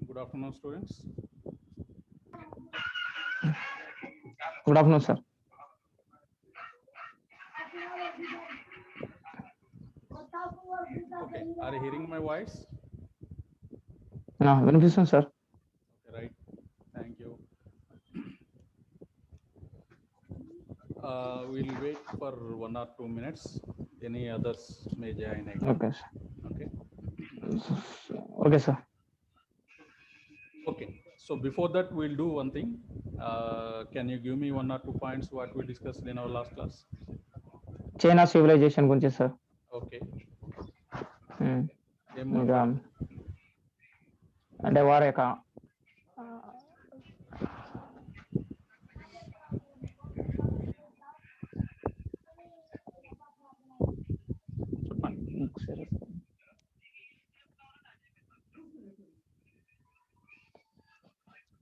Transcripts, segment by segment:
Good afternoon, students. Good afternoon, sir. Okay, are you hearing my voice? వినిపిస్తుంది sir. Okay, right. Thank you. We'll wait for 1 or 2 minutes. Any others may join again. Okay sir. Okay. Okay sir. Okay. So before that, we'll do one thing. Can you give me 1 or 2 points what we discussed in our last class? China civilisation గురించి sir. Okay. ఇంకా అంటే వారి యొక్క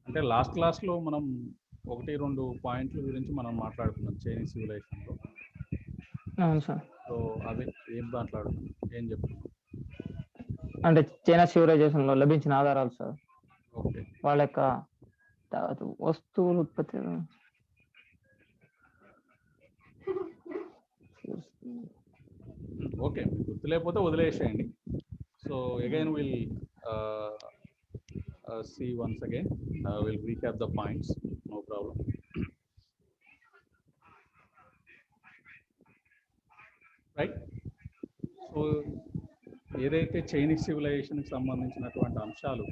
అంటే last క్లాస్లో మనం 1-2 పాయింట్ల గురించి మనం మాట్లాడుకున్నాం చైనీస్ సివిలైజేషన్లో. అవును సార్. సో అవి ఏం మాట్లాడుతున్నాం, ఏం చెప్తున్నాం అంటే చైనా సివిలైజేషన్ లో లభించిన ఆధారాలు సార్. ఓకే. వాళ్ళ యొక్క వస్తువులు ఉత్పత్తి ఓకే, గుర్తు లేకపోతే వదిలేసేయండి. So again will see once again. We'll recap the points, no problem. Right? So ఏదైతే చైనీస్ సివిలైజేషన్కి సంబంధించినటువంటి అంశాలు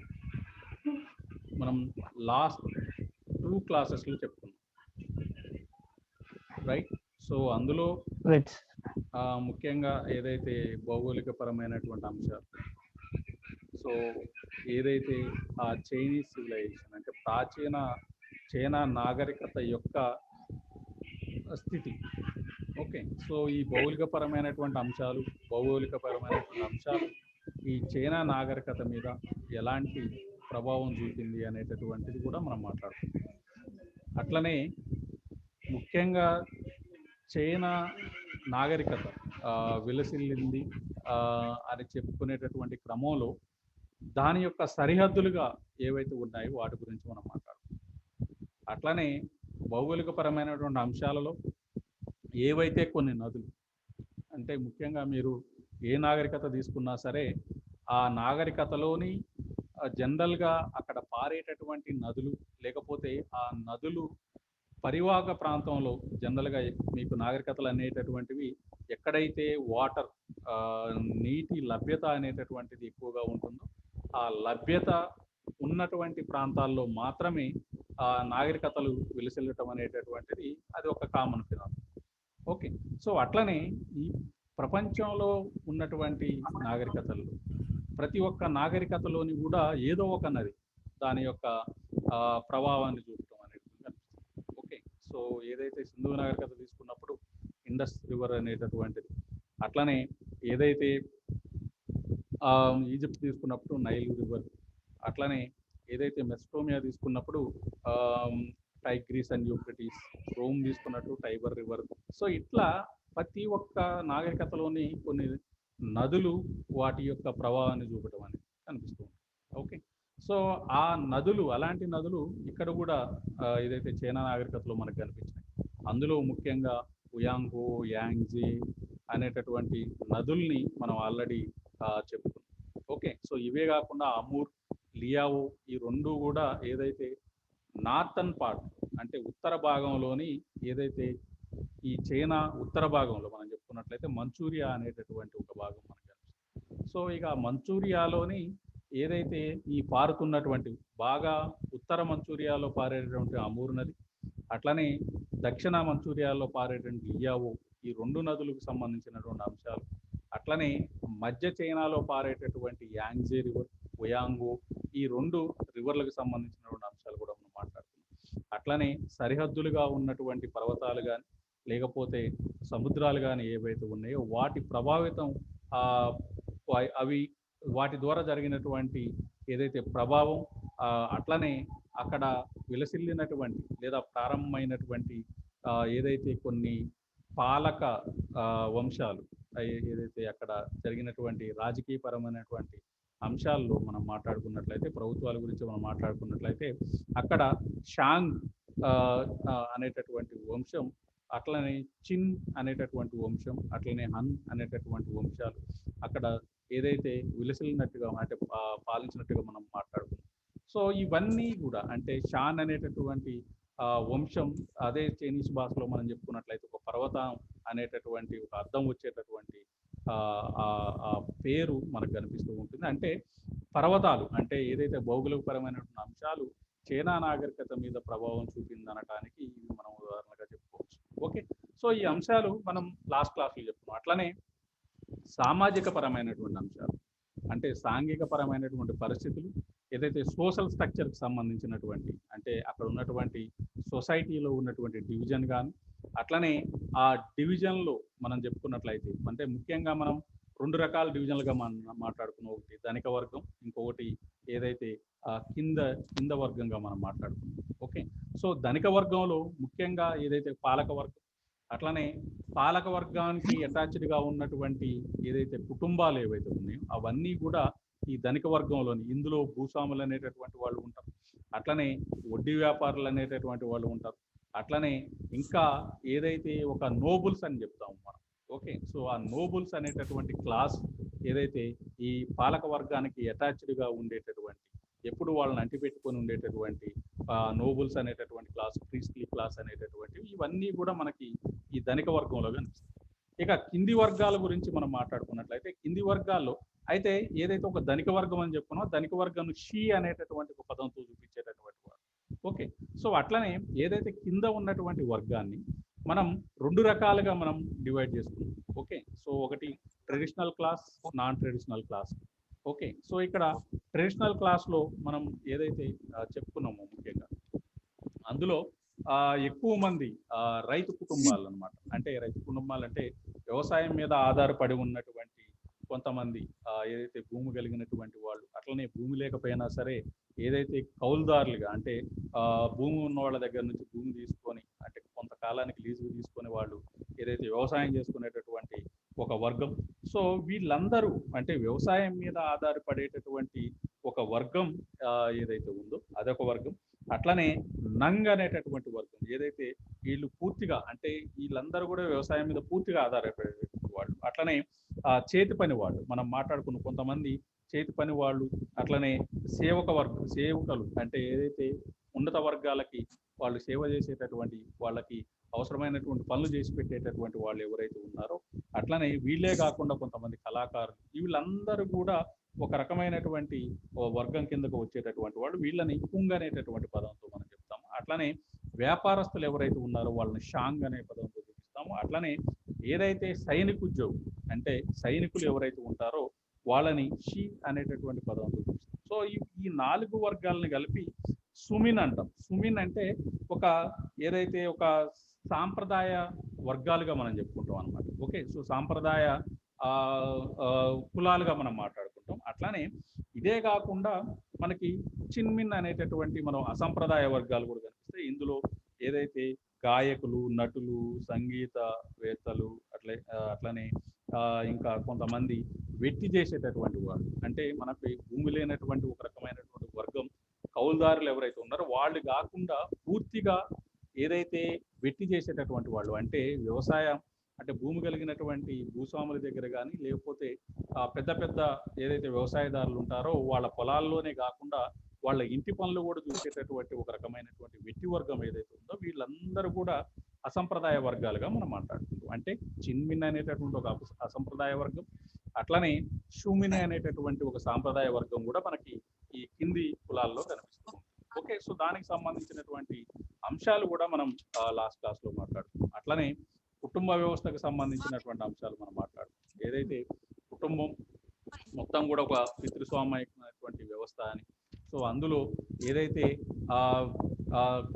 మనం లాస్ట్ 2 క్లాసెస్లో చెప్పుకున్నాం, రైట్? సో అందులో ముఖ్యంగా ఏదైతే భౌగోళిక పరమైనటువంటి అంశాలు, సో ఏదైతే ఆ చైనీస్ సివిలైజేషన్ అంటే ప్రాచీన చైనా నాగరికత యొక్క స్థితి, ఓకే. సో ఈ భౌగోళికపరమైనటువంటి అంశాలు ఈ చైనా నాగరికత మీద ఎలాంటి ప్రభావం చూపింది అనేటటువంటిది కూడా మనం మాట్లాడుకుంటాం. అట్లనే ముఖ్యంగా చైనా నాగరికత విలసిల్లింది అని చెప్పుకునేటటువంటి క్రమంలో దాని యొక్క సరిహద్దులుగా ఏవైతే ఉన్నాయో వాటి గురించి మనం మాట్లాడుకుంటాం. అట్లనే భౌగోళికపరమైనటువంటి అంశాలలో ఏవైతే కొన్ని నదులు, అంటే ముఖ్యంగా మీరు ఏ నాగరికత తీసుకున్నా సరే ఆ నాగరికతలోని జనరల్గా అక్కడ పారేటటువంటి నదులు, లేకపోతే ఆ నదులు పరివాహక ప్రాంతంలో జనరల్గా మీకు నాగరికతలు అనేటటువంటివి ఎక్కడైతే వాటర్ నీటి లభ్యత అనేటటువంటిది ఎక్కువగా ఉంటుందో ఆ లభ్యత ఉన్నటువంటి ప్రాంతాల్లో మాత్రమే ఆ నాగరికతలు విలసిల్లటం అనేటటువంటిది అది ఒక కామన్ ఫినామినన్. ఓకే. సో అట్లనే ఈ ప్రపంచంలో ఉన్నటువంటి నాగరికతలు ప్రతి ఒక్క నాగరికతలోని కూడా ఏదో ఒక నది దాని యొక్క ప్రభావాన్ని చూపటం అనేది కనిపిస్తుంది. ఓకే. సో ఏదైతే సింధు నాగరికత తీసుకున్నప్పుడు ఇండస్ రివర్ అనేటటువంటిది, అట్లనే ఏదైతే ఈజిప్ట్ తీసుకున్నప్పుడు నైల్ రివర్, అట్లనే ఏదైతే మెసోపోటేమియా తీసుకున్నప్పుడు టైగ్రీస్ అండ్ యూఫ్రటీస్, రోమ్ తీసుకున్నట్టు టైబర్ రివర్. సో ఇట్లా ప్రతి ఒక్క నాగరికతలోని కొన్ని నదులు వాటి యొక్క ప్రభావాన్ని చూపటం అనేది కనిపిస్తుంది. ఓకే. సో ఆ నదులు, అలాంటి నదులు ఇక్కడ కూడా ఏదైతే చైనా నాగరికతలో మనకు కనిపించినాయి, అందులో ముఖ్యంగా ఉయాంగో, యాంగ్జీ అనేటటువంటి నదుల్ని మనం ఆల్రెడీ చెప్పుకున్నాం. ఓకే. సో ఇవే కాకుండా అమూర్, లియావో ఈ రెండు కూడా ఏదైతే నార్థన్ పార్ట్ అంటే ఉత్తర భాగంలోని ఏదైతే ఈ చైనా ఉత్తర భాగంలో మనం చెప్పుకున్నట్లయితే మంచూరియా అనేటటువంటి ఒక భాగం మనకు కనిపిస్తుంది. సో ఇక మంచూరియాలోని ఏదైతే ఈ పారుతున్నటువంటి బాగా ఉత్తర మంచూరియాలో పారేటటువంటి అమూర్ నది, అట్లనే దక్షిణ మంచూరియాలో పారేటువంటి లియావో, ఈ రెండు నదులకు సంబంధించినటువంటి అంశాలు, అట్లనే మధ్య చైనాలో పారేటటువంటి యాంగ్జీ రివర్, ఉయాంగో ఈ రెండు రివర్లకు సంబంధించినటువంటి అంశాలు కూడా మనం మాట్లాడుతున్నాం. అట్లనే సరిహద్దులుగా ఉన్నటువంటి పర్వతాలు కానీ లేకపోతే సముద్రాలు కానీ ఏవైతే ఉన్నాయో వాటి ప్రభావితం అవి వాటి ద్వారా జరిగినటువంటి ఏదైతే ప్రభావం, అట్లనే అక్కడ విలసిల్లినటువంటి లేదా ప్రారంభమైనటువంటి ఏదైతే కొన్ని పాలక వంశాలు ఏదైతే అక్కడ జరిగినటువంటి రాజకీయపరమైనటువంటి అంశాల్లో మనం మాట్లాడుకున్నట్లయితే, ప్రభుత్వాల గురించి మనం మాట్లాడుకున్నట్లయితే, అక్కడ షాంగ్ అనేటటువంటి వంశం, అట్లనే చిన్ అనేటటువంటి వంశం, అట్లనే హన్ అనేటటువంటి వంశాలు అక్కడ ఏదైతే విలసిల్లినట్టుగా అంటే పాలించినట్టుగా మనం మాట్లాడుకున్నాం. సో ఇవన్నీ కూడా అంటే షాన్ అనేటటువంటి వంశం, అదే చైనీస్ భాషలో మనం చెప్పుకున్నట్లయితే ఒక పర్వతం అనేటటువంటి ఒక అర్థం వచ్చేటటువంటి ఆ పేరు మనకు కనిపిస్తూ ఉంటుంది. అంటే పర్వతాలు అంటే ఏదైతే భౌగోళికపరమైనటువంటి అంశాలు చైనా నాగరికత మీద ప్రభావం చూపింది అనడానికి ఇవి మనం ఉదాహరణగా చెప్పుకోవచ్చు. ఓకే, సో ఈ అంశాలు మనం లాస్ట్ క్లాస్లో చెప్పుకున్నాం. అట్లనే సామాజిక పరమైనటువంటి అంశాలు అంటే సాంఘిక పరమైనటువంటి పరిస్థితులు, ఏదైతే సోషల్ స్ట్రక్చర్కి సంబంధించినటువంటి అంటే అక్కడ ఉన్నటువంటి సొసైటీలో ఉన్నటువంటి డివిజన్ కానీ, అట్లనే ఆ డివిజన్లో మనం చెప్పుకున్నట్లయితే అంటే ముఖ్యంగా మనం 2 రకాల డివిజన్లుగా మనం మాట్లాడుకున్నాం. ఒకటి ధనిక వర్గం, ఇంకొకటి ఏదైతే కింద వర్గంగా మనం మాట్లాడుకున్నాం. ఓకే, సో ధనిక వర్గంలో ముఖ్యంగా ఏదైతే పాలక వర్గం, అట్లనే పాలక వర్గానికి అటాచ్డ్గా ఉన్నటువంటి ఏదైతే కుటుంబాలు ఏవైతే ఉన్నాయో అవన్నీ కూడా ఈ ధనిక వర్గంలోని, ఇందులో భూస్వాములు అనేటటువంటి వాళ్ళు ఉంటారు, అట్లనే వడ్డీ వ్యాపారులు అనేటటువంటి వాళ్ళు ఉంటారు, అట్లనే ఇంకా ఏదైతే ఒక నోబుల్స్ అని చెప్తాము మనం. ఓకే, సో ఆ నోబుల్స్ అనేటటువంటి క్లాస్ ఏదైతే ఈ పాలక వర్గానికి అటాచ్డ్గా ఉండేటటువంటి, ఎప్పుడు వాళ్ళని అంటిపెట్టుకొని ఉండేటటువంటి నోబుల్స్ అనేటటువంటి క్లాస్, ప్రీస్ట్లీ క్లాస్ అనేటటువంటివి, ఇవన్నీ కూడా మనకి ఈ ధనిక వర్గంలో కనిపిస్తాయి. ఇక కింది వర్గాల గురించి మనం మాట్లాడుకున్నట్లయితే, కింది వర్గాల్లో అయితే ఏదైతే ఒక ధనిక వర్గం అని చెప్పుకున్నామో, ధనిక వర్గం షీ అనేటటువంటి ఒక పదంతో చూపించేటటువంటి వాడు. ఓకే, సో అట్లనే ఏదైతే కింద ఉన్నటువంటి వర్గాన్ని మనం 2 రకాలుగా మనం డివైడ్ చేసుకున్నాం. ఓకే, సో ఒకటి traditional class, non traditional class. Okay, so ఇక్కడ ట్రెడిషనల్ క్లాస్లో మనం ఏదైతే చెప్పుకున్నామో ముఖ్యంగా అందులో ఎక్కువ మంది రైతు కుటుంబాలు అనమాట. అంటే రైతు కుటుంబాలు అంటే వ్యవసాయం మీద ఆధారపడి ఉన్నటువంటి కొంతమంది ఏదైతే భూమి కలిగినటువంటి వాళ్ళు, అట్లనే భూమి లేకపోయినా సరే ఏదైతే కౌలుదారులుగా అంటే భూమి ఉన్న వాళ్ళ దగ్గర నుంచి భూమి తీసుకొని అంటే కొంతకాలానికి లీజుకు తీసుకొని వాళ్ళు ఏదైతే వ్యవసాయం చేసుకునేటటువంటి ఒక వర్గం. సో వీళ్ళందరూ అంటే వ్యవసాయం మీద ఆధారపడేటటువంటి ఒక వర్గం ఏదైతే ఉందో అదొక వర్గం. అట్లనే నంగ్ అనేటటువంటి వర్గం, ఏదైతే వీళ్ళు పూర్తిగా అంటే వీళ్ళందరూ కూడా వ్యవసాయం మీద పూర్తిగా ఆధారపడేటటువంటి వాళ్ళు. అట్లనే చేతి పని వాళ్ళు, మనం మాట్లాడుకున్న కొంతమంది చేతి పని వాళ్ళు, అట్లనే సేవకులు అంటే ఏదైతే ఉన్నత వర్గాలకి వాళ్ళు సేవ చేసేటటువంటి వాళ్ళకి అవసరమైనటువంటి పనులు చేసి పెట్టేటటువంటి వాళ్ళు ఎవరైతే ఉన్నారో, అట్లనే వీళ్ళే కాకుండా కొంతమంది కళాకారులు, వీళ్ళందరూ కూడా ఒక రకమైనటువంటి వర్గం కిందకు వచ్చేటటువంటి వాళ్ళు. వీళ్ళని కుంగ్ అనేటటువంటి పదంతో మనం చెప్తాము. అట్లనే వ్యాపారస్తులు ఎవరైతే ఉన్నారో వాళ్ళని షాంగ్ అనే పదంతో చూపిస్తాము. అట్లనే ఏదైతే సైనికోద్యోగులు అంటే సైనికులు ఎవరైతే ఉంటారో వాళ్ళని షీ అనేటటువంటి పదంతో చూపిస్తాం. సో ఈ 4 వర్గాలని కలిపి సుమిన్ అంటాం. సుమిన్ అంటే ఒక ఏదైతే ఒక సాంప్రదాయ వర్గాలుగా మనం చెప్పుకుంటాం అనమాట. ఓకే, సో సాంప్రదాయ కులాలుగా మనం మాట్లాడుకుంటాం. అట్లానే ఇదే కాకుండా మనకి చిన్మిన్ అనేటటువంటి మనం అసంప్రదాయ వర్గాలు కూడా కనిపిస్తాయి. ఇందులో ఏదైతే గాయకులు, నటులు, సంగీతవేత్తలు, అట్లనే ఇంకా కొంతమంది వెట్టి చేసేటటువంటి వాళ్ళు, అంటే మనకి భూమి లేనటువంటి ఒక రకమైనటువంటి వర్గం కౌలుదారులు ఎవరైతే ఉన్నారో వాళ్ళు కాకుండా పూర్తిగా ఏదైతే వెట్టి చేసేటటువంటి వాళ్ళు అంటే వ్యవసాయం అంటే భూమి కలిగినటువంటి భూస్వాముల దగ్గర కానీ లేకపోతే పెద్ద పెద్ద ఏదైతే వ్యవసాయదారులు ఉంటారో వాళ్ళ పొలాల్లోనే కాకుండా వాళ్ళ ఇంటి పనులు కూడా చూసేటటువంటి ఒక రకమైనటువంటి వెట్టి వర్గం ఏదైతే ఉందో వీళ్ళందరూ కూడా అసంప్రదాయ వర్గాలుగా మనం మాట్లాడుకుంటాం. అంటే చిన్మిన్ అనేటటువంటి ఒక అసంప్రదాయ వర్గం, అట్లనే షూమిన్ అనేటటువంటి ఒక సాంప్రదాయ వర్గం కూడా మనకి ఈ కింది కులాల్లో కనిపిస్తుంది. ఓకే, సో దానికి సంబంధించినటువంటి అంశాలు కూడా మనం లాస్ట్ క్లాస్లో మాట్లాడుకున్నాం. అట్లనే కుటుంబ వ్యవస్థకు సంబంధించినటువంటి అంశాలు మనం మాట్లాడుకున్నాం. ఏదైతే కుటుంబం మొత్తం కూడా ఒక పితృస్వామ్యమైనటువంటి వ్యవస్థ అని, సో అందులో ఏదైతే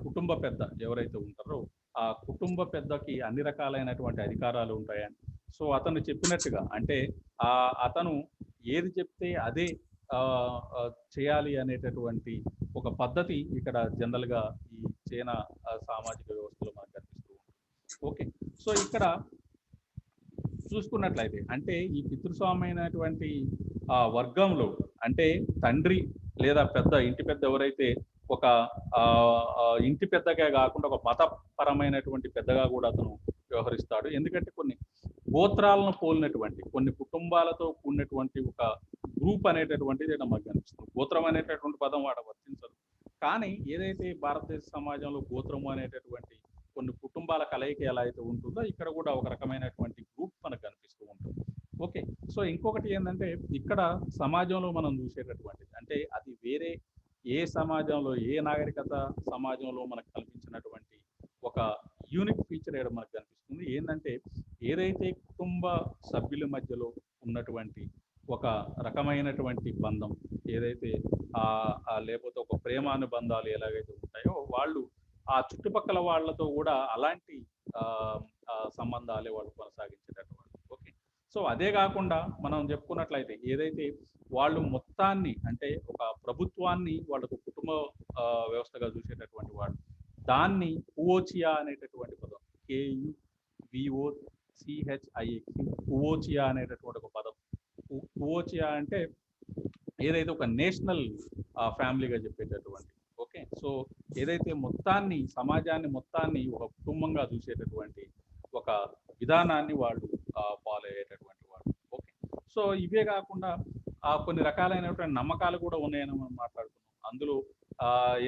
కుటుంబ పెద్ద ఎవరైతే ఉంటారో ఆ కుటుంబ పెద్దకి అన్ని రకాలైనటువంటి అధికారాలు ఉంటాయని, సో అతను చెప్పినట్టుగా అంటే అతను ఏది చెప్తే అదే చేయాలి అనేటటువంటి ఒక పద్ధతి ఇక్కడ జనరల్గా ఈ చైనా సామాజిక వ్యవస్థలో మనకు కనిపిస్తూ ఉంటుంది. ఓకే, సో ఇక్కడ చూసుకున్నట్లయితే అంటే ఈ పితృస్వామైనటువంటి వర్గంలో అంటే తండ్రి లేదా ఇంటి పెద్ద ఎవరైతే ఒక ఇంటి పెద్దగా కాకుండా ఒక మతపరమైనటువంటి పెద్దగా కూడా అతను వ్యవహరిస్తాడు. ఎందుకంటే కొన్ని గోత్రాలను పోలినటువంటి కొన్ని కుటుంబాలతో కూడినటువంటి ఒక గ్రూప్ అనేటటువంటిది మనకు కనిపిస్తుంది. గోత్రం అనేటటువంటి పదం వాడ వర్తించదు. కానీ ఏదైతే భారతదేశ సమాజంలో గోత్రము అనేటటువంటి కొన్ని కుటుంబాల కలయిక ఎలా అయితే ఉంటుందో ఇక్కడ కూడా ఒక రకమైనటువంటి గ్రూప్ మనకు కనిపిస్తూ ఉంటుంది. ఓకే, సో ఇంకొకటి ఏంటంటే ఇక్కడ సమాజంలో మనం చూసేటటువంటిది అంటే అది వేరే ఏ సమాజంలో ఏ నాగరికత సమాజంలో మనకు కనిపించినటువంటి ఒక యూనిక్ ఫీచర్ ఇక్కడ మనకు కనిపిస్తుంది. ఏంటంటే ఏదైతే కుటుంబ సభ్యుల మధ్యలో ఉన్నటువంటి ఒక రకమైనటువంటి బంధం ఏదైతే లేకపోతే ఒక ప్రేమానుబంధాలు ఎలాగైతే ఉంటాయో వాళ్ళు ఆ చుట్టుపక్కల వాళ్ళతో కూడా అలాంటి సంబంధాలే వాళ్ళు కొనసాగించేటటువంటి. ఓకే, సో అదే కాకుండా మనం చెప్పుకున్నట్లయితే ఏదైతే వాళ్ళు మొత్తాన్ని అంటే ఒక ప్రభుత్వాన్ని వాళ్ళకు కుటుంబ వ్యవస్థగా చూసేటటువంటి వాళ్ళు దాన్ని కువోచియా అనేటటువంటి పదం KUVOCHIA కువోచియా అనేటటువంటి ఒక పదం. కువోచియా అంటే ఏదైతే ఒక నేషనల్ ఫ్యామిలీగా చెప్పేటటువంటి. ఓకే, సో ఏదైతే మొత్తాన్ని సమాజాన్ని మొత్తాన్ని ఒక కుటుంబంగా చూసేటటువంటి ఒక విధానాన్ని వాళ్ళు ఫాలో అయ్యేటటువంటి వాళ్ళు. ఓకే, సో ఇవే కాకుండా కొన్ని రకాలైనటువంటి నమ్మకాలు కూడా ఉన్నాయని మనం మాట్లాడుతున్నాం. అందులో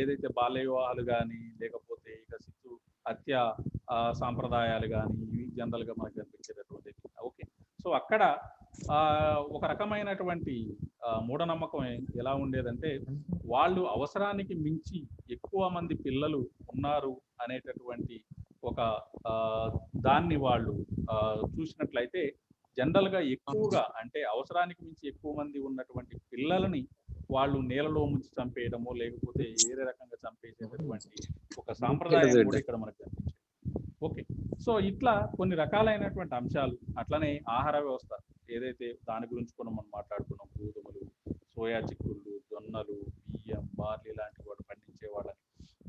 ఏదైతే బాల్య వివాహాలు కానీ లేకపోతే ఇక శిశు హత్య సాంప్రదాయాలు కానీ ఇవి జనరల్గా మనకు కనిపించేటటువంటిది. ఓకే, సో అక్కడ ఒక రకమైనటువంటి మూఢనమ్మకం ఎలా ఉండేదంటే వాళ్ళు అవసరానికి మించి ఎక్కువ మంది పిల్లలు ఉన్నారు అనేటటువంటి ఒక దాన్ని వాళ్ళు చూసినట్లయితే జనరల్గా ఎక్కువగా అంటే అవసరానికి మించి ఎక్కువ మంది ఉన్నటువంటి పిల్లలని వాళ్ళు నేలలో ముంచి చంపేయడము లేకపోతే వేరే రకంగా చంపేసేటటువంటి ఒక సాంప్రదాయం కూడా ఇక్కడ మనకు కనిపించింది. ఓకే, సో ఇట్లా కొన్ని రకాలైనటువంటి అంశాలు అట్లనే ఆహార వ్యవస్థ ఏదైతే దాని గురించి కూడా మనం మాట్లాడుకున్నాం. గోధుమలు, సోయా చిక్కుళ్ళు, జొన్నలు, బియ్యం, బార్లీ లాంటి వాడు పండించే వాళ్ళని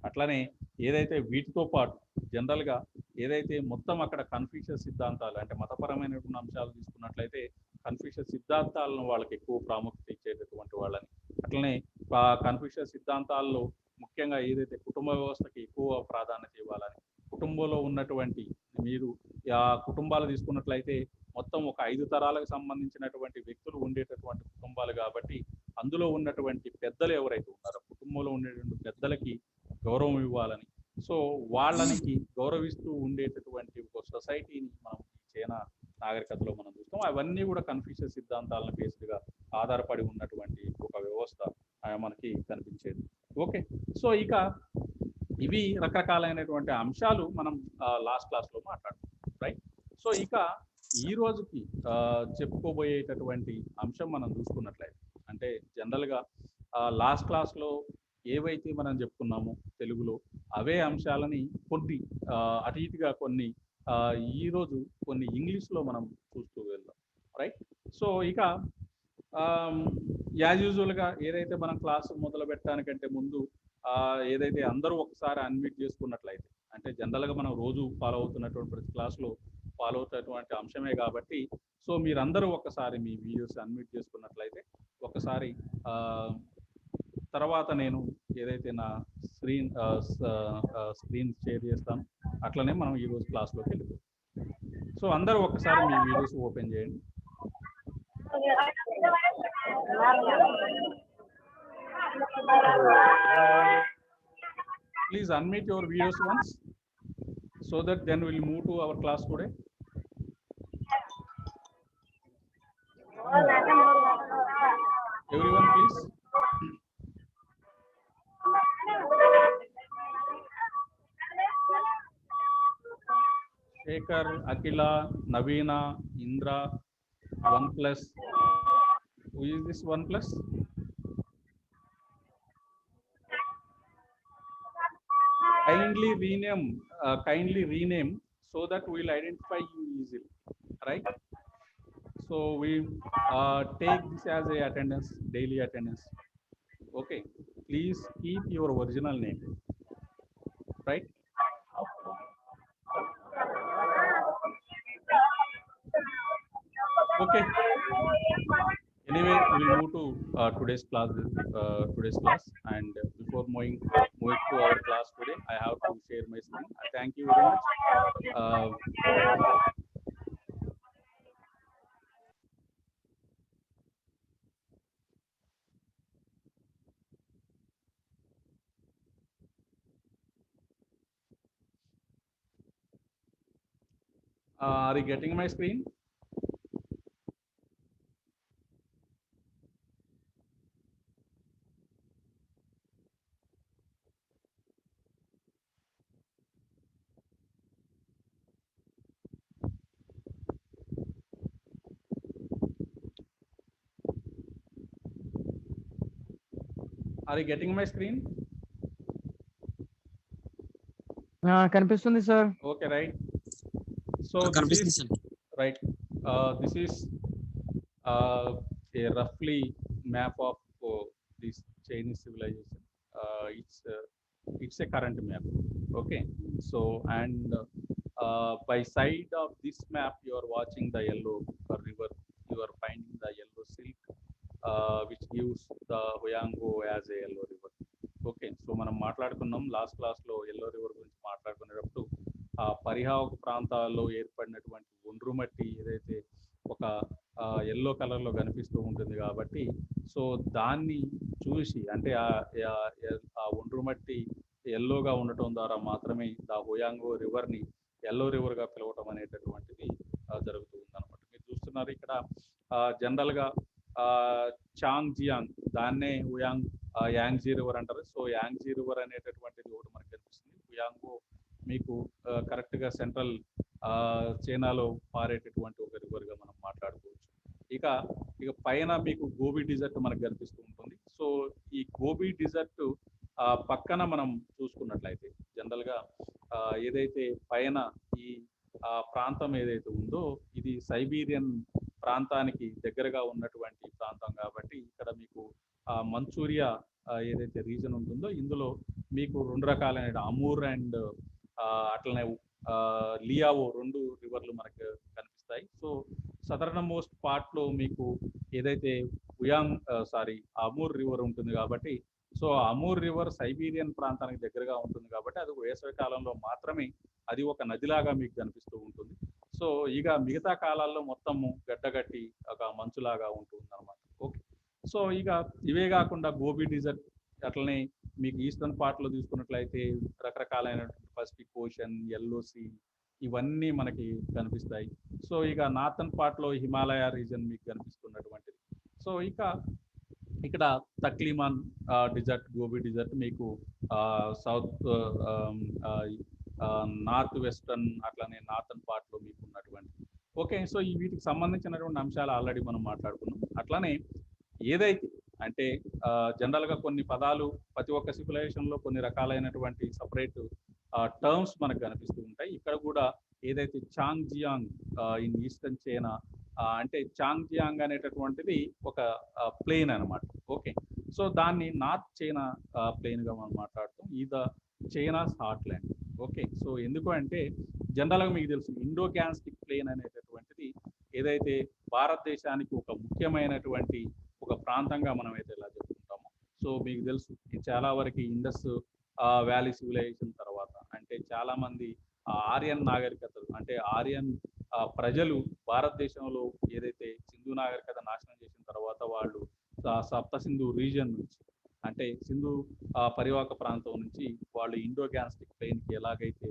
అట్లనే ఏదైతే వీటితో పాటు జనరల్గా ఏదైతే మొత్తం అక్కడ కన్ఫ్యూషియస్ సిద్ధాంతాలు అంటే మతపరమైనటువంటి అంశాలు తీసుకున్నట్లయితే కన్ఫ్యూషియస్ సిద్ధాంతాలను వాళ్ళకి ఎక్కువ ప్రాముఖ్యత ఇచ్చేటటువంటి వాళ్ళని అట్లనే కన్ఫ్యూషియస్ సిద్ధాంతాల్లో ముఖ్యంగా ఏదైతే కుటుంబ వ్యవస్థకి ఎక్కువ ప్రాధాన్యత ఇవ్వాలని కుటుంబంలో ఉన్నటువంటి మీరు కుటుంబాలు తీసుకున్నట్లయితే మొత్తం ఒక 5 తరాలకు సంబంధించినటువంటి వ్యక్తులు ఉండేటటువంటి కుటుంబాలు కాబట్టి అందులో ఉన్నటువంటి పెద్దలు ఎవరైతే ఉన్నారో కుటుంబంలో ఉండేటువంటి పెద్దలకి గౌరవం ఇవ్వాలని సో వాళ్ళకి గౌరవిస్తూ ఉండేటటువంటి ఒక సొసైటీని మనం చైనా నాగరికతలో మనం చూస్తాం. అవన్నీ కూడా కన్ఫ్యూషియస్ సిద్ధాంతాలను బేస్డ్గా ఆధారపడి ఉన్నటువంటి ఒక వ్యవస్థ మనకి కనిపించేది. ఓకే, సో ఇక ఇవి రకరకాలైనటువంటి అంశాలు మనం లాస్ట్ క్లాస్లో మాట్లాడుకుంటాం, రైట్? సో ఇక ఈ రోజుకి చెప్పుకోబోయేటటువంటి అంశం మనం చూసుకున్నట్లయితే అంటే జనరల్గా లాస్ట్ క్లాస్లో ఏవైతే మనం చెప్పుకున్నామో తెలుగులో అవే అంశాలని కొన్ని అటు ఇటుగా కొన్ని ఈరోజు కొన్ని ఇంగ్లీష్లో మనం చూస్తూ వెళ్దాం, రైట్? సో ఇక యాజ్ యూజువల్గా ఏదైతే మనం క్లాసు మొదలు పెట్టడానికంటే ముందు ఏదైతే అందరూ ఒకసారి అన్మ్యూట్ చేసుకున్నట్లయితే అంటే జనరల్గా మనం రోజు ఫాలో అవుతున్నటువంటి ప్రతి క్లాస్లో ఫాలో అవుతున్నటువంటి అంశమే కాబట్టి సో మీరందరూ ఒకసారి మీ వీడియోస్ అన్మ్యూట్ చేసుకున్నట్లయితే ఒకసారి తర్వాత నేను ఏదైతే నా స్క్రీన్ షేర్ చేస్తాను అట్లనే మనం ఈరోజు క్లాస్లోకి వెళ్ళిపోతాం. సో అందరూ ఒకసారి మీ వీడియోస్ ఓపెన్ చేయండి. Please unmute your videos once so that then we'll move to our class today. Everyone please. Shekhar, Akila, Navina, Indra, 1+. Who is this 1+? Kindly rename so that we'll identify you easily, right? So we take this as a attendance, daily attendance. Okay, please keep your original name, right? Okay. Anyway, we'll move to today's class. And before moving to our class today, I have to share my screen. Thank you very much. Are you getting my screen? Are you getting my screen? కనిపిస్తుంది sir. Okay, right. So this is right. This is a roughly map of this Chinese civilization. It's a current map. Okay. So and by side of this map, you are watching the yellow river. You are finding the yellow silk, which gives the Huyango as a yellow river. Okay, so మనం మాట్లాడుకున్నాం last క్లాస్లో yellow river గురించి మాట్లాడుకునేటప్పుడు ఆ పరివాహక ప్రాంతాల్లో ఏర్పడినటువంటి ఒండ్రు మట్టి ఏదైతే ఒక ఎల్లో కలర్లో కనిపిస్తూ ఉంటుంది కాబట్టి సో దాన్ని చూసి అంటే ఆ ఒండ్రు మట్టి ఎల్లోగా ఉండటం ద్వారా మాత్రమే దా హుయాంగో రివర్ని ఎల్లో రివర్గా పిలవటం అనేటటువంటిది జరుగుతుంది అనమాట. మీరు చూస్తున్నారు ఇక్కడ జనరల్గా చాంగ్ జియాంగ్ దాన్నే యాంగ్జీ రివర్ అంటారు. సో యాంగ్జీ రివర్ అనేటటువంటిది ఒకటి మనకు కనిపిస్తుంది. హుయాంగో మీకు కరెక్ట్గా సెంట్రల్ చైనాలో పారేటటువంటి ఒక రివర్గా మనం మాట్లాడుకోవచ్చు. ఇక పైన మీకు గోబీ డిజర్ట్ మనకు కనిపిస్తూ ఉంటుంది. సో ఈ గోబీ డిజర్ట్ పక్కన మనం చూసుకున్నట్లయితే జనరల్గా ఏదైతే పైన ఈ ప్రాంతం ఏదైతే ఉందో ఇది సైబీరియన్ ప్రాంతానికి దగ్గరగా ఉన్నటువంటి ప్రాంతం కాబట్టి ఇక్కడ మీకు మంచూరియా ఏదైతే రీజన్ ఉంటుందో ఇందులో మీకు రెండు రకాలైన అమూర్ అండ్ అట్లనే లియావో రెండు రివర్లు మనకు కనిపిస్తాయి. సో సదరన్ మోస్ట్ పార్ట్లో మీకు ఏదైతే అమూర్ రివర్ ఉంటుంది కాబట్టి సో అమూర్ రివర్ సైబీరియన్ ప్రాంతానికి దగ్గరగా ఉంటుంది కాబట్టి అది వేసవి కాలంలో మాత్రమే అది ఒక నదిలాగా మీకు కనిపిస్తూ ఉంటుంది. సో ఇక మిగతా కాలాల్లో మొత్తము గడ్డగట్టి ఒక మంచులాగా ఉంటుంది అనమాట. ఓకే, సో ఇక ఇవే కాకుండా గోబీ డిజర్ట్ అట్లనే మీకు ఈస్టర్న్ పార్ట్లో తీసుకున్నట్లయితే రకరకాలైన పసిఫిక్ ఓషన్, ఎల్లో సీ ఇవన్నీ మనకి కనిపిస్తాయి. సో ఇక నార్థన్ పార్ట్లో హిమాలయ రీజన్ మీకు కనిపిస్తున్నటువంటిది. సో ఇక్కడ తక్లిమాన్ డిజర్ట్, గోబీ డిజర్ట్ మీకు సౌత్ నార్త్ వెస్టర్న్ అట్లనే నార్థన్ పార్ట్లో మీకు ఉన్నటువంటి. ఓకే, సో వీటికి సంబంధించినటువంటి అంశాలు ఆల్రెడీ మనం మాట్లాడుకున్నాం. అట్లనే ఏదైతే అంటే జనరల్గా కొన్ని పదాలు ప్రతి ఒక్క సివిలైజేషన్లో కొన్ని రకాలైనటువంటి సపరేట్ టర్మ్స్ మనకు కనిపిస్తూ ఉంటాయి. ఇక్కడ కూడా ఏదైతే చాంగ్ జియాంగ్ ఇన్ ఈస్టర్న్ చైనా అంటే చాంగ్ జియాంగ్ అనేటటువంటిది ఒక ప్లేన్ అనమాట. ఓకే, సో దాన్ని నార్త్ చైనా ప్లేన్గా మనం మాట్లాడుతాం. ఇది చైనాస్ హార్ట్ల్యాండ్. ఓకే, సో ఎందుకు అంటే జనరల్గా మీకు తెలుసు ఇండో గ్యాన్స్టిక్ ప్లేన్ అనేటటువంటిది ఏదైతే భారతదేశానికి ఒక ముఖ్యమైనటువంటి ఒక ప్రాంతంగా మనం అయితే ఇలా చెప్పుకుంటామో సో మీకు తెలుసు చాలా వరకు ఇండస్ వ్యాలీ సివిలైజేషన్ తర్వాత అంటే చాలా మంది ఆర్యన్ నాగరికతలు అంటే ఆర్యన్ ప్రజలు భారతదేశంలో ఏదైతే సింధు నాగరికత నాశనం చేసిన తర్వాత వాళ్ళు సప్త సింధు రీజియన్ నుంచి అంటే సింధు పరివాహక ప్రాంతం నుంచి వాళ్ళు ఇండో గ్యాన్స్టిక్ ప్లెయిన్కి ఎలాగైతే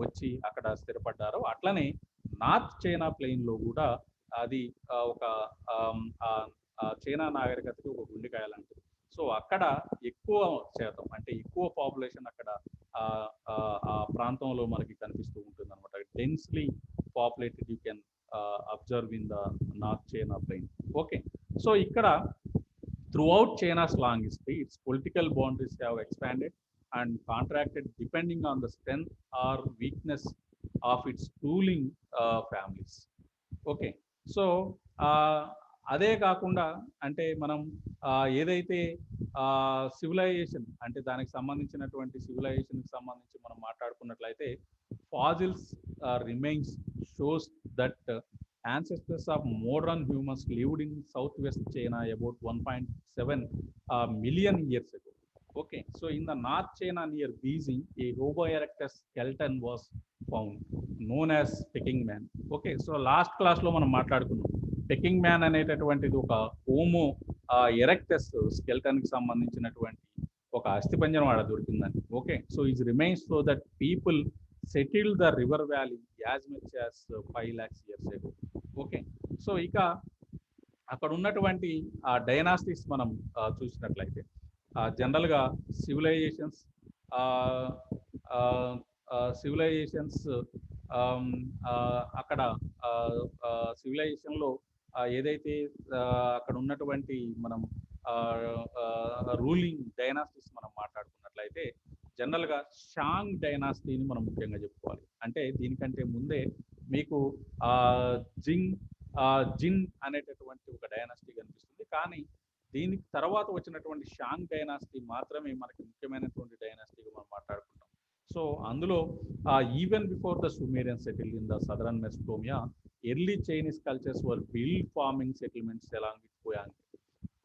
వచ్చి అక్కడ స్థిరపడ్డారో అట్లనే నార్త్ చైనా ప్లెయిన్లో కూడా అది ఒక చైనా నాగరికతకి ఒక గుండెకాయ లాంటిది. సో అక్కడ ఎక్కువ శాతం అంటే ఎక్కువ పాపులేషన్ అక్కడ ఆ ప్రాంతంలో మనకి కనిపిస్తూ ఉంటుంది అనమాట. Densely populated you can observe in the north China plain. Okay, so ఇక్కడ throughout China's long history, its political boundaries have expanded and contracted depending on the strength or weakness of its ruling families. Okay, so అదే కాకుండా అంటే మనం ఏదైతే civilisation అంటే దానికి సంబంధించినటువంటి సివిలైజేషన్కి సంబంధించి మనం మాట్లాడుకున్నట్లయితే fossils remains shows that ancestors of modern humans lived in southwest China about 1.7 million years ago. Okay, so in the North China near Beijing, a Homo erectus skeleton was found, known as Peking man. Okay, so last class లో మనం మాట్లాడుకున్నాం Peking man అనేటటువంటిది ఒక homo erectus skeleton కి సంబంధించినటువంటి ఒక అస్థిపంజరం ఆడ దొరికిందని. Okay, so it remains so that people settle the river valley as much as 5 lakhs years ago. Okay, so ఇక అక్కడ ఉన్నటువంటి ఆ డైనాసిటీస్ మనం చూసినట్లయితే జనరల్గా సివిలైజేషన్స్ సివిలైజేషన్స్ అక్కడ సివిలైజేషన్లో ఏదైతే అక్కడ ఉన్నటువంటి మనం రూలింగ్ డైనాసిటీస్ మనం మాట్లాడుకున్నట్లయితే జనరల్గా షాంగ్ డైనాసిటీని మనం ముఖ్యంగా చెప్పుకోవాలి. అంటే దీనికంటే ముందే మీకు జింగ్ జిన్ అనేటటువంటి ఒక డైనాసిటీ కనిపిస్తుంది, కానీ దీనికి తర్వాత వచ్చినటువంటి షాంగ్ డైనాసిటీ మాత్రమే మనకి ముఖ్యమైనటువంటి డైనాసిటీగా మనం మాట్లాడుకుంటాం. సో అందులో even before the Sumerian settled in the southern Mesopotamia, early Chinese cultures were build farming settlements along with కోయాంగ్.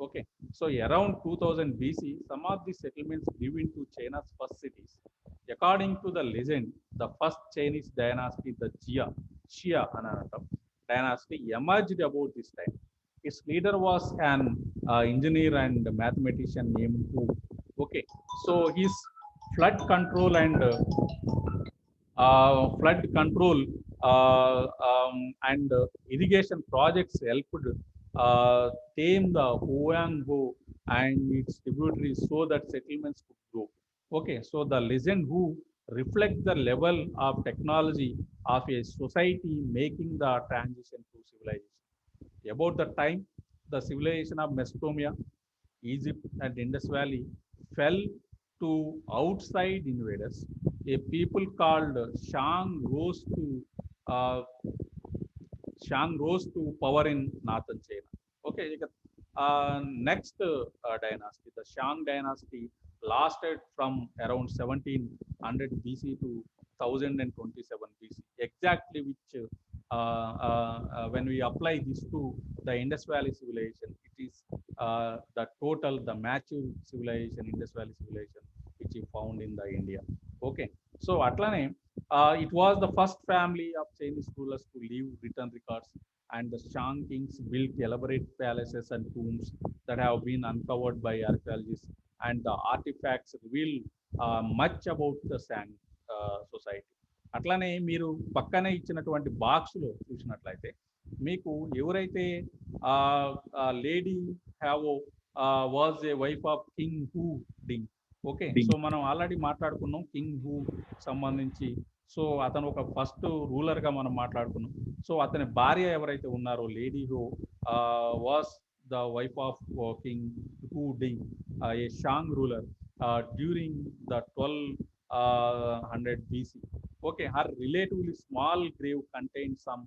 Okay, so around 2000 BC, some of these settlements grew into China's first cities. According to the legend, the first Chinese dynasty, the Xia dynasty, emerged about this time. Its leader was an engineer and mathematician named Hu. Okay, so his flood control and irrigation projects helped tame the Huanghe and its tributaries so that settlements could grow. Okay, so the legend Hu reflects the level of technology of a society making the transition to civilization. About the time, the civilization of Mesopotamia, Egypt, and Indus Valley fell to outside invaders. A people called Shang rose to power in northern China. Okay, next dynasty, the Shang dynasty, lasted from around 1700 BC to 1027 BC. Exactly which, when we apply this to the Indus Valley civilization, it is the total, the mature civilization, Indus Valley civilization, which is found in the India. Okay, so atlane it was the first family of Chinese rulers to leave written records, and the Shang kings built elaborate palaces and tombs that have been uncovered by archaeologists, and the artifacts reveal much about the Shang society. అట్లానే మీరు పక్కనే ఇచ్చినటువంటి బాక్స్లో చూసినట్లయితే మీకు ఎవరైతే lady Hao was a wife of king Wu Ding. Okay, so మనం already మాట్లాడుకున్నాం కింగ్ హూ సంబంధించి. సో అతను ఒక ఫస్ట్ రూలర్గా మనం మాట్లాడుకున్నాం. సో అతని భార్య ఎవరైతే ఉన్నారో lady who was the wife of king Wu Ding, a Shang ruler during the 1200 BC. Okay, her relatively small grave contained some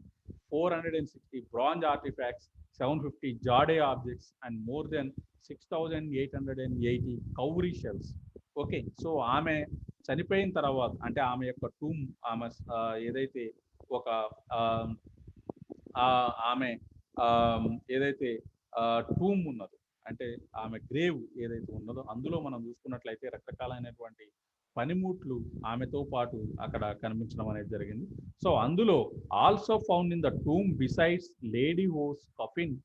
460 bronze artifacts, 750 jade objects, and more than 6880 cowrie shells. Okay, so ఆమె చనిపోయిన తర్వాత, అంటే ఆమె యొక్క tomb, ఆమె ఏదైతే ఒక ఆమె ఏదైతే టూమ్ ఉన్నదో, అంటే ఆమె గ్రేవ్ ఏదైతే ఉన్నదో, అందులో మనం చూసుకున్నట్లయితే రకరకాలైనటువంటి పనిముట్లు ఆమెతో పాటు అక్కడ కనిపించడం అనేది జరిగింది. సో అందులో also found in the tomb besides lady Hao's coffin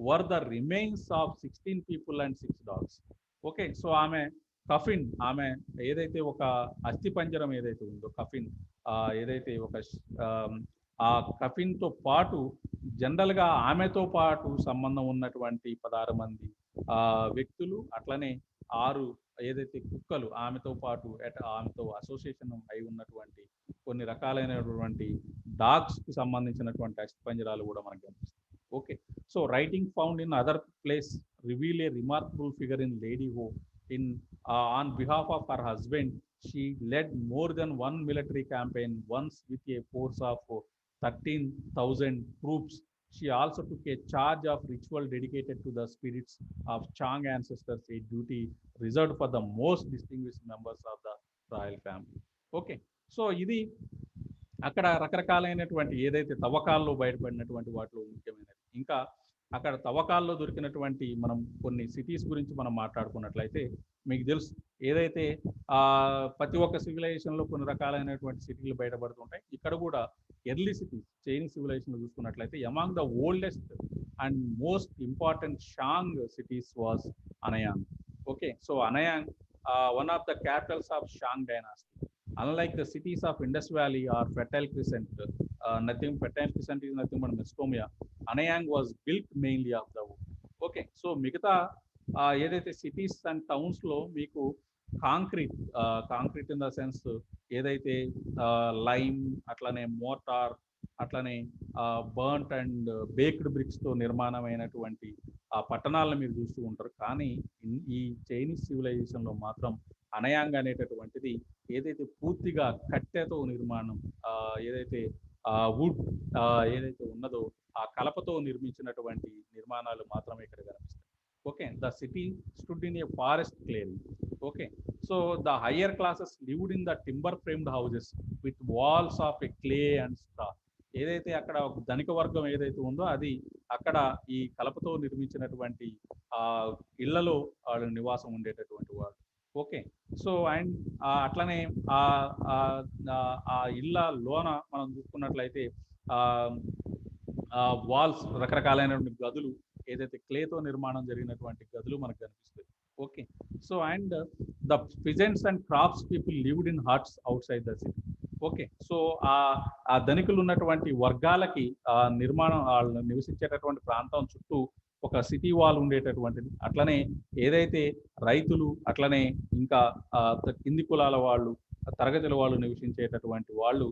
were the remains of 16 people and 6 dogs. Okay, so ఆమె కఫిన్, ఆమె ఏదైతే ఒక అస్థిపంజరం ఏదైతే ఉందో, కఫిన్ ఏదైతే ఒక ఆ కఫిన్తో పాటు జనరల్గా ఆమెతో పాటు సంబంధం ఉన్నటువంటి 16 మంది వ్యక్తులు, అట్లనే 6 ఏదైతే కుక్కలు ఆమెతో పాటు ఆమెతో అసోసియేషన్ అయి ఉన్నటువంటి కొన్ని రకాలైనటువంటి డాగ్స్కి సంబంధించినటువంటి అస్థిపంజరాలు కూడా మనకు కనిపిస్తాయి. Okay, so writing found in other place reveal A remarkable figure in lady హో in on behalf of her husband. She led more than one military campaign once with a force of 13,000 troops. She also took a charge of ritual dedicated to the spirits of Chang ancestors, a duty reserved for the most distinguished members of the royal family. Okay, so ఇది అక్కడ రకరకాలైనటువంటి ఏదైతే తవ్వకాల్లో బయటపడినటువంటి వాటిలో ముఖ్యమైనది. ఇంకా అక్కడ తవ్వకాల్లో దొరికినటువంటి మనం కొన్ని సిటీస్ గురించి మనం మాట్లాడుకున్నట్లయితే మీకు తెలుసు ఏదైతే ప్రతి ఒక్క సివిలైజేషన్లో కొన్ని రకాలైనటువంటి సిటీలు బయటపడుతుంటాయి. ఇక్కడ కూడా ఎర్లీ సిటీస్ చైనీస్ సివిలైజేషన్ చూసుకున్నట్లయితే among the oldest and most important Shang cities was Anyang. Okay, so Anyang one of the capitals of Shang dynasty. Unlike the cities of Indus Valley or Fertile Crescent, Fertile Crescent is nothing but Mesopotamia. Anayang was built mainly of the wood. Okay, so మిగతా ఏదైతే cities and టౌన్స్లో మీకు concrete in the sense ఏదైతే lime, అట్లనే motor, అట్లనే burnt and baked బ్రిక్స్తో నిర్మాణమైనటువంటి ఆ పట్టణాలను మీరు చూస్తూ ఉంటారు. కానీ ఈ చైనీస్ సివిలైజేషన్లో మాత్రం అనయాంగ్ అనేటటువంటిది ఏదైతే పూర్తిగా కట్టెతో నిర్మాణం, ఏదైతే వుడ్ ఏదైతే ఉన్నదో ఆ కలపతో నిర్మించినటువంటి నిర్మాణాలు మాత్రమే ఇక్కడ కనిపిస్తాయి. Okay, the city stood in a forest clearing. Okay, so the higher classes lived in the timber framed houses with walls of a clay and straw. ఏదైతే అక్కడ ఒక ధనిక వర్గం ఏదైతే ఉందో అది అక్కడ ఈ కలపతో నిర్మించినటువంటి ఇళ్లలో వాళ్ళు నివాసం ఉండేటటువంటి వాడు. ఓకే, సో అండ్ అట్లనే ఆ ఇళ్ళ లోన మనం చూసుకున్నట్లయితే వాల్స్, రకరకాలైనటువంటి గదులు, ఏదైతే క్లేతో నిర్మాణం జరిగినటువంటి గదులు మనకు కనిపిస్తాయి. Okay, so and the peasants and crops people lived in huts outside the city. Okay, so ఆ ధనికులు ఉన్నటువంటి వర్గాలకి నిర్మాణం వాళ్ళు నివసించేటటువంటి ప్రాంతం చుట్టూ ఒక సిటీ వాల్ ఉండేటటువంటిది. అట్లనే ఏదైతే రైతులు, అట్లనే ఇంకా కింది కులాల వాళ్ళు, తరగతుల వాళ్ళు నివసించేటటువంటి వాళ్ళు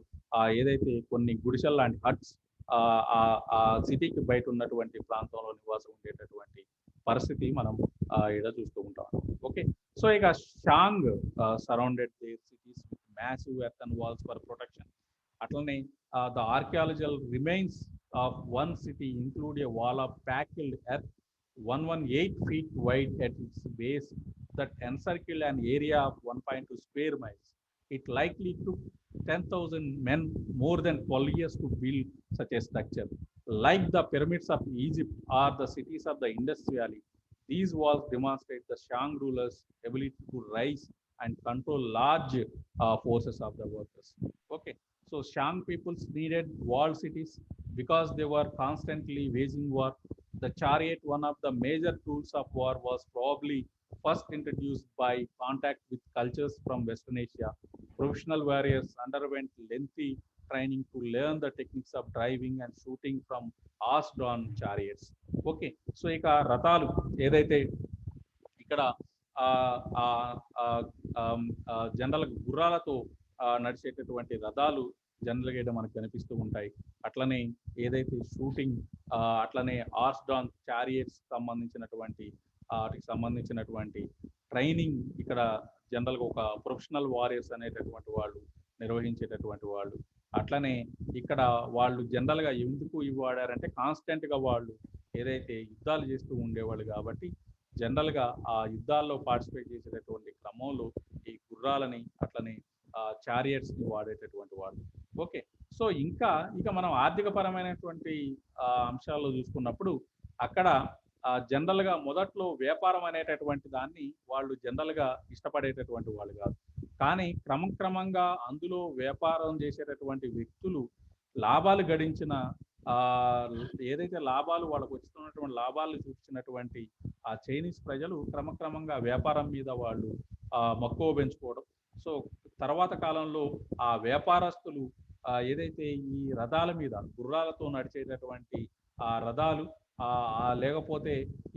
ఏదైతే కొన్ని గుడిసెల్ లాంటి హట్స్ ఆ సిటీకి బయట ఉన్నటువంటి ప్రాంతంలో నివాసం ఉండేటటువంటి పరిస్థితి మనం ఇక్కడ చూస్తూ ఉంటాం. ఓకే, సో ఇక Shang surrounded their cities with massive earthen walls for protection. అట్లనే the archaeological remains of one city include a wall of packed earth 118 feet wide at its base that encircled an area of 1.2 square miles. It likely took 10,000 men more than 12 years to build such a structure. Like the pyramids of Egypt or the cities of the Indus Valley, these walls demonstrate the Shang rulers' ability to rise and control large forces of the workers. Okay, so Shang peoples needed walled cities because they were constantly waging war. The chariot, one of the major tools of war, was probably first introduced by contact with cultures from Western Asia. Professional warriors underwent lengthy training to learn the techniques of driving and shooting from horse-drawn chariots. Okay, so ఇక రథాలు ఏదైతే ఇక్కడ general గుర్రాలతో నడిచేటటువంటి రథాలు జనరల్గా మనకు కనిపిస్తూ ఉంటాయి. అట్లనే ఏదైతే షూటింగ్, అట్లనే హార్స్ డ్రాన్ చారియట్స్ సంబంధించినటువంటి ట్రైనింగ్ ఇక్కడ జనరల్గా ఒక ప్రొఫెషనల్ వారియర్స్ అనేటటువంటి వాళ్ళు నిర్వహించేటటువంటి వాళ్ళు. అట్లనే ఇక్కడ వాళ్ళు జనరల్గా ఎందుకు వాడారంటే కాన్స్టెంట్గా వాళ్ళు ఏదైతే యుద్ధాలు చేస్తూ ఉండేవాళ్ళు కాబట్టి జనరల్గా ఆ యుద్ధాల్లో పార్టిసిపేట్ చేసేటటువంటి క్రమంలో ఈ గుర్రాలని, అట్లనే చారియట్స్ని వాడేటటువంటి వాళ్ళు. ఓకే, సో ఇక మనం ఆర్థిక పరమైనటువంటి అంశాల్లో చూసుకున్నప్పుడు అక్కడ జనరల్గా మొదట్లో వ్యాపారం అనేటటువంటి దాన్ని వాళ్ళు జనరల్గా ఇష్టపడేటటువంటి వాళ్ళు కాదు. కానీ క్రమంగా అందులో వ్యాపారం చేసేటటువంటి వ్యక్తులు లాభాలు గడించిన ఏదైతే లాభాలు వాళ్ళకు వస్తున్నటువంటి లాభాలు చూపించినటువంటి ఆ చైనీస్ ప్రజలు క్రమంగా వ్యాపారం మీద వాళ్ళు మక్కువ పెంచుకోవడం. సో తర్వాత కాలంలో ఆ వ్యాపారస్తులు ఏదైతే ఈ రథాల మీద గుర్రాలతో నడిచేటటువంటి ఆ రథాలు లేకపోతే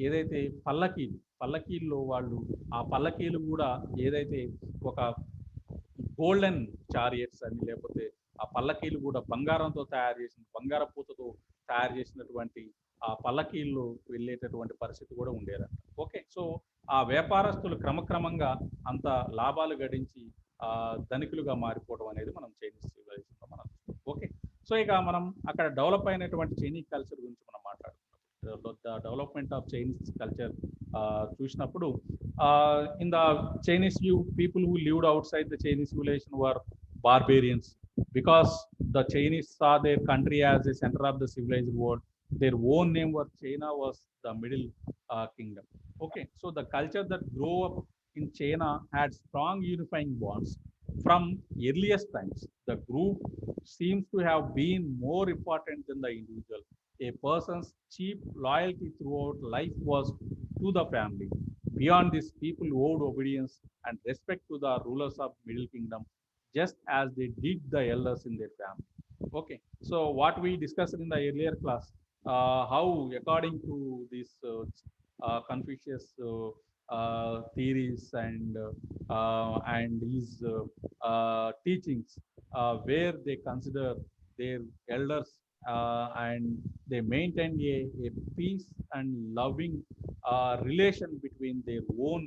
ఏదైతే పల్లకీల్లో వాళ్ళు ఆ పల్లకీలు కూడా ఏదైతే ఒక గోల్డెన్ చారియట్స్ అని, లేకపోతే ఆ పల్లకీలు కూడా బంగారంతో బంగార పూతతో తయారు చేసినటువంటి ఆ పల్లకీల్లో వెళ్ళేటటువంటి పరిస్థితి కూడా ఉండేదంట. ఓకే, సో ఆ వ్యాపారస్తులు క్రమంగా అంత లాభాలు గడించి ధనికులుగా మారిపోవడం అనేది మనం చైనీస్ సివిలైజేషన్లో మనం. ఓకే, సో ఇక మనం అక్కడ డెవలప్ అయినటువంటి చైనీస్ కల్చర్ గురించి మనం మాట్లాడుకున్నప్పుడు the development of Chinese culture చూసినప్పుడు in the Chinese people who lived outside the Chinese civilization were barbarians because the Chinese saw their country as a center of the civilized world. Their own name was China was the Middle Kingdom. Okay, so the culture that grew up in China had strong unifying bonds from earliest times. The group seems to have been more important than the individual. A person's chief loyalty throughout life was to the family. Beyond this, people owed obedience and respect to the rulers of Middle Kingdom, just as they did the elders in their family. Okay, so what we discussed in the earlier class, how according to these Confucius theories and his teachings, where they consider their elders and they maintain a peace and loving relation between their own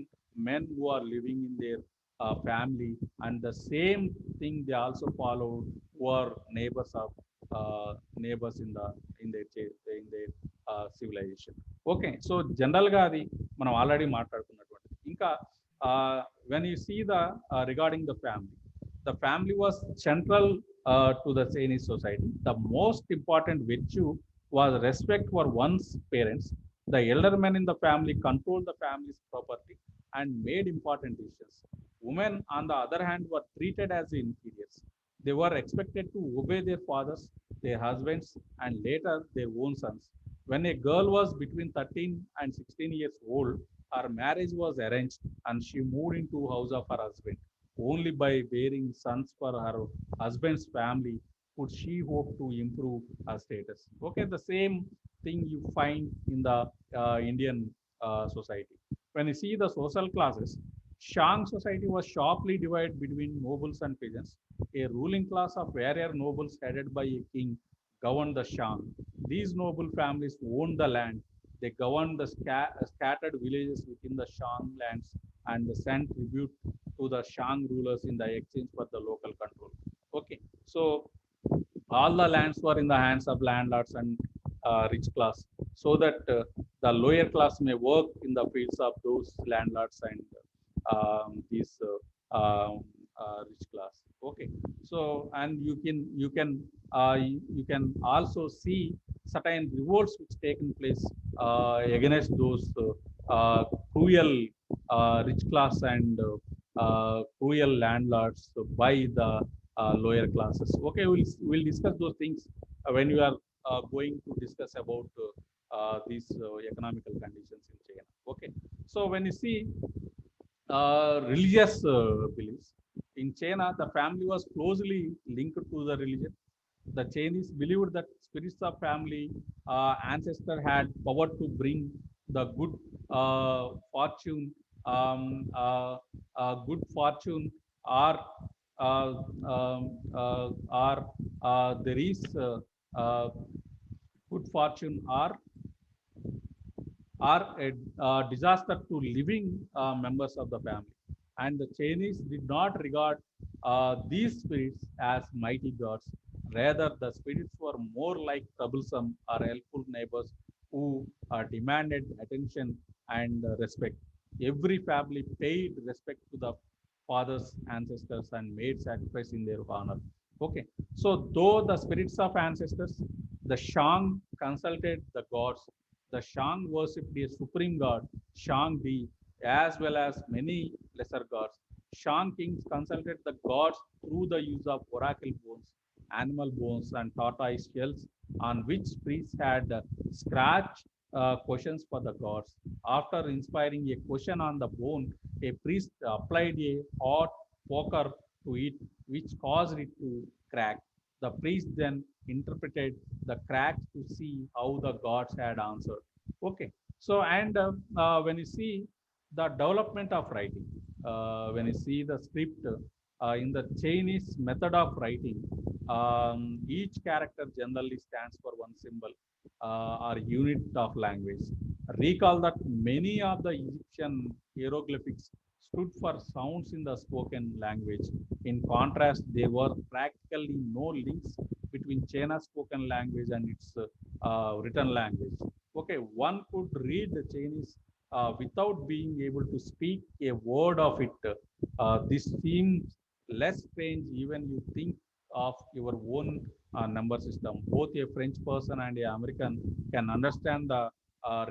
men who are living in their family, and the same thing they also follow who are neighbors in their civilization. Okay so జనరల్గా అది మనం already మాట్లాడుకున్నటువంటిది ఇంకా when you see the regarding the family was central to the Chinese society. The most important virtue was respect for one's parents. The elder men in the family controlled the family's property and made important decisions. Women, on the other hand, were treated as inferiors. They were expected to obey their fathers, their husbands, and later their own sons. When a girl was between 13 and 16 years old, her marriage was arranged and she moved into the house of her husband. Only by bearing sons for her husband's family could she hope to improve her status. Okay, the same thing you find in the Indian society. When you see the social classes, Shang society was sharply divided between nobles and peasants. A ruling class of warrior nobles headed by a king governed the Shang. These noble families owned the land. They governed the scattered villages within the Shang lands and sent tribute to the Shang rulers in the exchange for the local control. Okay, so all the lands were in the hands of landlords and rich class, so that the lower class may work in the fields of those landlords and these rich class. Okay, so and you can also see certain revolts which taken place against those cruel rich class and cruel landlords by the lower classes. Okay, we'll discuss those things when we are going to discuss about these economical conditions in China. Okay, so when you see religious beliefs in China, the family was closely linked to the religion. The Chinese believed that spirits of family ancestor had power to bring the fortune, good fortune, or there is good fortune or a disaster to living members of the family. And the Chinese did not regard these spirits as mighty gods. Rather, the spirits were more like troublesome or helpful neighbors who demanded attention and respect. Every family paid respect to the fathers, ancestors, and made sacrifice in their honor. Okay, so though the spirits of ancestors, the Shang consulted the gods. The Shang worshipped a supreme god, Shang Di, as well as many lesser gods. Shang kings consulted the gods through the use of oracle bones, animal bones, and tortoise shells, on which priests had scratched questions for the gods. After inspiring a question on the bone, a priest applied a hot poker to it, which caused it to crack. The priest then interpreted the cracks to see how the gods had answered. Okay, so and when you see the development of writing, when you see the script in the Chinese method of writing, each character generally stands for one symbol or unit of language. Recall that many of the Egyptian hieroglyphics stood for sounds in the spoken language. In contrast, there were practically no links between China's spoken language and its written language. Okay, one could read the Chinese without being able to speak a word of it. This seems less strange even you think of your own number system. Both a French person and a American can understand the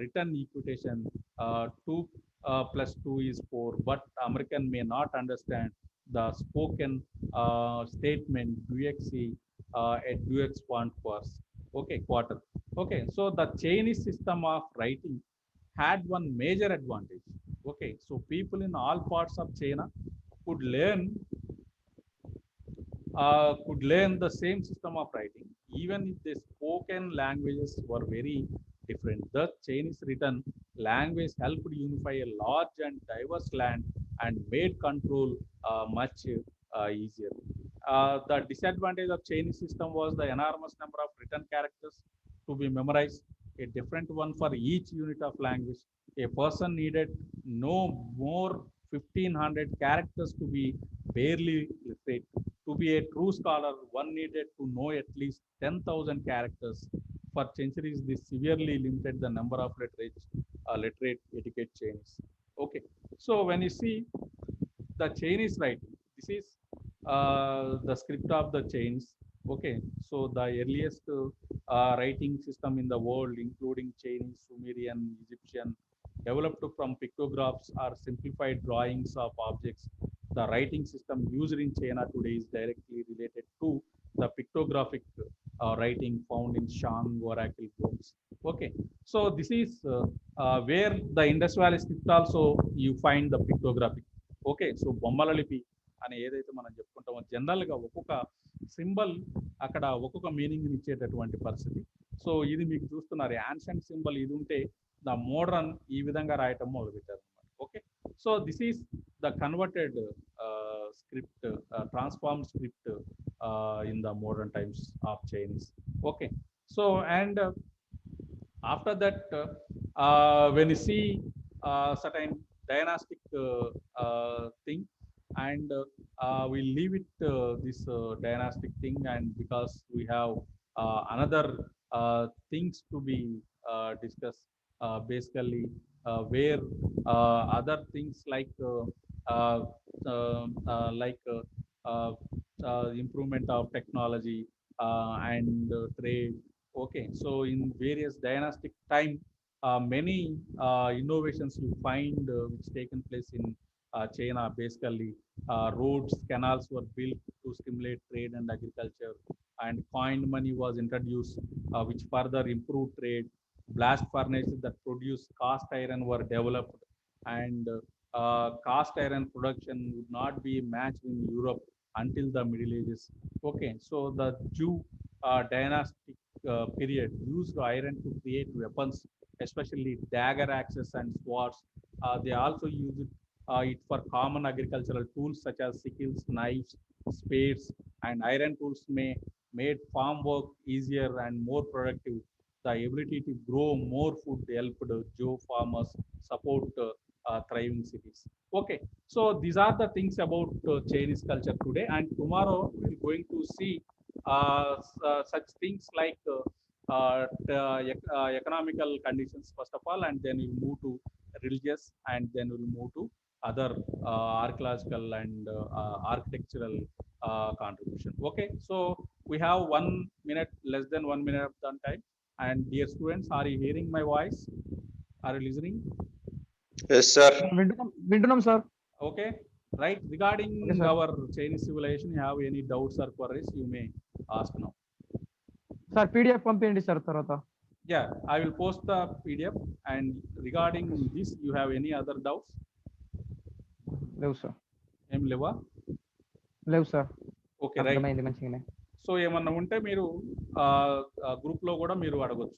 written equation 2 plus 2 is 4, but American may not understand the spoken statement DXC at DX point first. Okay, quarter. Okay, so the Chinese system of writing had one major advantage. Okay, so people in all parts of China could learn the same system of writing, even if the spoken languages were very different. The Chinese written language helped unify a large and diverse land and made control much easier. The disadvantage of Chinese system was the enormous number of written characters to be memorized, a different one for each unit of language. A person needed no more 1500 characters to be barely literate. To be a true scholar, one needed to know at least 10,000 characters. For centuries, this severely limited the number of literate etiquette Chinese. Okay, so when you see the Chinese writing, this is the script of the Chinese. Okay, so the earliest writing system in the world, including Chinese, Sumerian, Egyptian, developed from pictographs or simplified drawings of objects. The writing system used in China today is directly related to the pictographic writing found in Shang oracle books. Okay, so this is where the Indus Valley script also you find the pictographic. Okay, so బొమ్మల లిపి అని ఏదైతే మనం చెప్పుకుంటామో జనరల్గా ఒక్కొక్క symbol అక్కడ ఒక్కొక్క meaning ఇచ్చేటటువంటి పరిస్థితి. సో ఇది మీకు చూస్తున్నారు, యాన్షియంట్ సింబల్ ఇది ఉంటే ద మోడర్న్ ఈ విధంగా రాయటం మొదలుపెట్టారు అనమాట. Okay, so this is the converted script, transform script in the modern times of Chinese. Okay, so and after that when you see certain dynastic thing, and we leave it this dynastic thing, and because we have another things to be discussed, basically where other things like uh, uh, improvement of technology and trade. Okay, so in various dynastic time, many innovations you find which taken place in China. Basically, roads, canals were built to stimulate trade and agriculture, and coined money was introduced, which further improved trade. Blast furnaces that produce cast iron were developed, and cast iron production would not be matched in Europe until the Middle Ages. Okay, so the Jew dynastic period used iron to create weapons, especially dagger axes and swords. They also used it for common agricultural tools such as sickles, knives, spades, and iron tools made farm work easier and more productive. The ability to grow more food helped Joe farmers support thriving cities. Okay, so these are the things about Chinese culture today, and tomorrow we're going to see such things like economical conditions first of all, and then we'll move to religious, and then we'll move to other archaeological and architectural contribution. Okay, so we have 1 minute, less than 1 minute of time. And dear students, are you hearing my voice? Are you listening? Yes, sir. వింటున్నాం sir. Okay, right. Regarding Okay, sir. our Chinese civilization, you have any doubts or queries, you may ask now. Sir PDF పంపించండి sir తర్వాత. Yeah, I will post the PDF. And regarding this, you have any other doubts? లేవు sir. Em leva? లేవు sir. Okay, right. అర్థమైంది మంచిగానే. So ఏమన్నా ఉంటే మీరు గ్రూప్లో కూడా మీరు అడగొచ్చు.